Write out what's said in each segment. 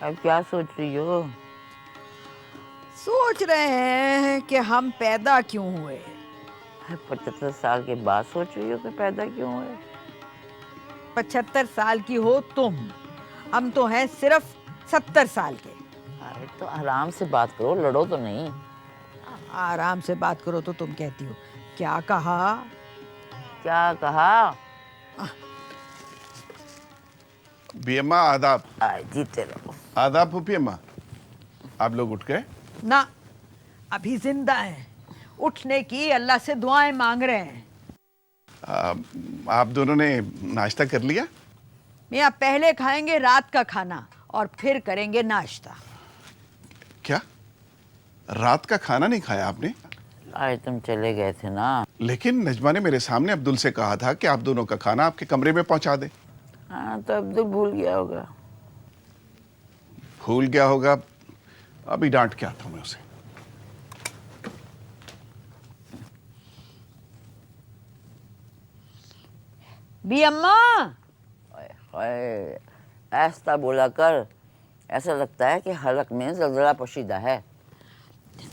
अब क्या सोच रही हो? सोच रहे हैं कि हम पैदा क्यों हुए। 75 साल के बाद सोच रही हो कि पैदा क्यों हुए? 75 साल की हो तुम, हम तो हैं सिर्फ 70 साल के। अरे तो आराम से बात करो, लड़ो तो नहीं। आराम से बात करो तो तुम कहती हो। क्या कहा? क्या कहा? बीएम्मा आदाब। जीते रहो। आदाब फूफी अम्मा। आप लोग उठ गए? ना, अभी जिंदा हैं। उठने की अल्लाह से दुआएं मांग रहे हैं। आप दोनों ने नाश्ता कर लिया? मियाँ पहले खाएंगे रात का खाना और फिर करेंगे नाश्ता। क्या रात का खाना नहीं खाया आपने? आज तुम चले गए थे ना। लेकिन नजमा ने मेरे सामने अब्दुल से कहा था कि आप दोनों का खाना आपके कमरे में पहुंचा दे। हाँ तो अब्दुल भूल गया होगा। भूल गया होगा? अभी डांट के आता हूं मैं उसे। बी अम्मा, ऐसा बोला कर, ऐसा लगता है कि हलक में जलजला पोशीदा है।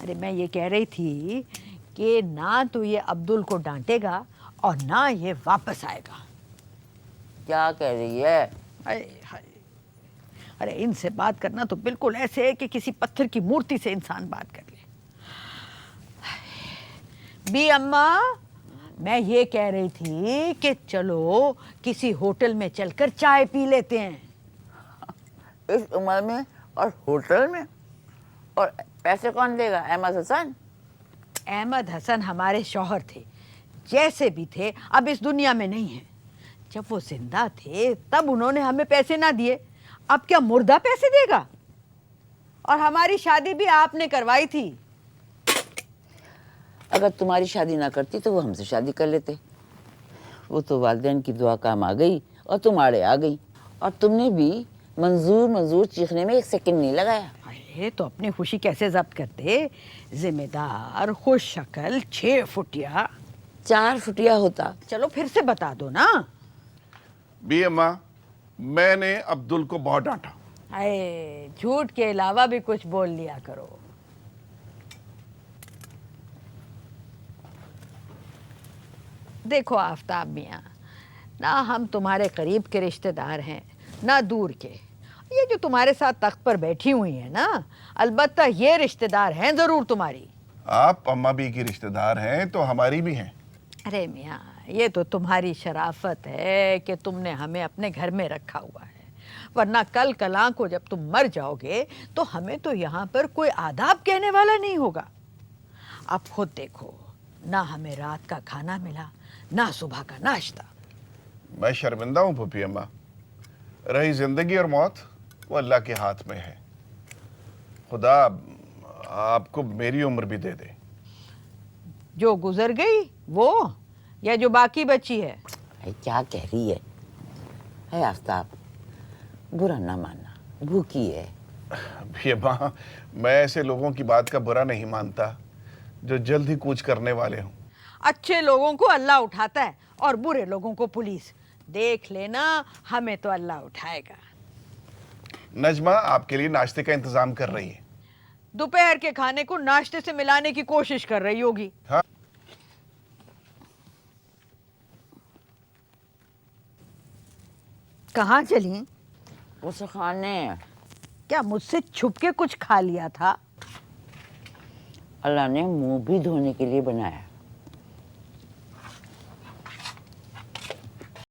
अरे मैं ये कह रही थी कि ना तो ये अब्दुल को डांटेगा और ना ये वापस आएगा। क्या कह रही है? हाय, अरे इनसे बात करना तो बिल्कुल ऐसे है कि किसी पत्थर की मूर्ति से इंसान बात कर ले। बी अम्मा, मैं ये कह रही थी कि चलो किसी होटल में चलकर चाय पी लेते हैं। इस उम्र में और होटल में? और पैसे कौन देगा? अहमद हसन? अहमद हसन हमारे शौहर थे, जैसे भी थे अब इस दुनिया में नहीं है। जब वो जिंदा थे तब उन्होंने हमें पैसे ना दिए, अब क्या मुर्दा पैसे देगा? और हमारी शादी भी आपने करवाई थी। अगर तुम्हारी शादी ना करती तो वो हमसे शादी कर लेते। वो तो वालिदैन की दुआ काम आ गई और तुम आड़े आ गई, और तुमने भी मंजूर चीखने में एक सेकंड नहीं लगाया। अरे तो अपनी खुशी कैसे जब्त करते? जिम्मेदार, खुश शक्ल, 6 फुटिया। 4 फुटिया होता। चलो फिर से बता दो ना। बीएम्मा, मैंने अब्दुल को बहुत डांटा। अरे झूठ के अलावा भी कुछ बोल लिया करो। देखो आफताब मियाँ, ना हम तुम्हारे करीब के रिश्तेदार हैं ना दूर के। ये जो तुम्हारे साथ तख्त पर बैठी हुई है ना, अलबत्ता ये रिश्तेदार हैं जरूर तुम्हारी। आप अम्मा भी की रिश्तेदार हैं तो हमारी भी हैं। अरे मियाँ, ये तो तुम्हारी शराफत है कि तुमने हमें अपने घर में रखा हुआ है, वरना कल कलां को जब तुम मर जाओगे तो हमें तो यहाँ पर कोई आदाब कहने वाला नहीं होगा। अब खुद देखो, ना हमें रात का खाना मिला ना सुबह का नाश्ता। मैं शर्मिंदा हूं फूफी अम्मा। रही जिंदगी और मौत, वो अल्लाह के हाथ में है। खुदा आपको मेरी उम्र भी दे दे। जो गुजर गई वो, या जो बाकी बची है? क्या कह रही है आफ्ताब? बुरा ना मानना, भूखी है। बीएम्मा, मैं ऐसे लोगों की बात का बुरा नहीं मानता जो जल्द ही कूच करने वाले हों। अच्छे लोगों को अल्लाह उठाता है और बुरे लोगों को पुलिस। देख लेना, हमें तो अल्लाह उठाएगा। नजमा आपके लिए नाश्ते का इंतजाम कर रही है। दोपहर के खाने को नाश्ते से मिलाने की कोशिश कर रही होगी। हाँ। कहाँ चली? उस खाने। क्या मुझसे छुप के कुछ खा लिया था? अल्लाह ने मुंह भी धोने के लिए बनाया।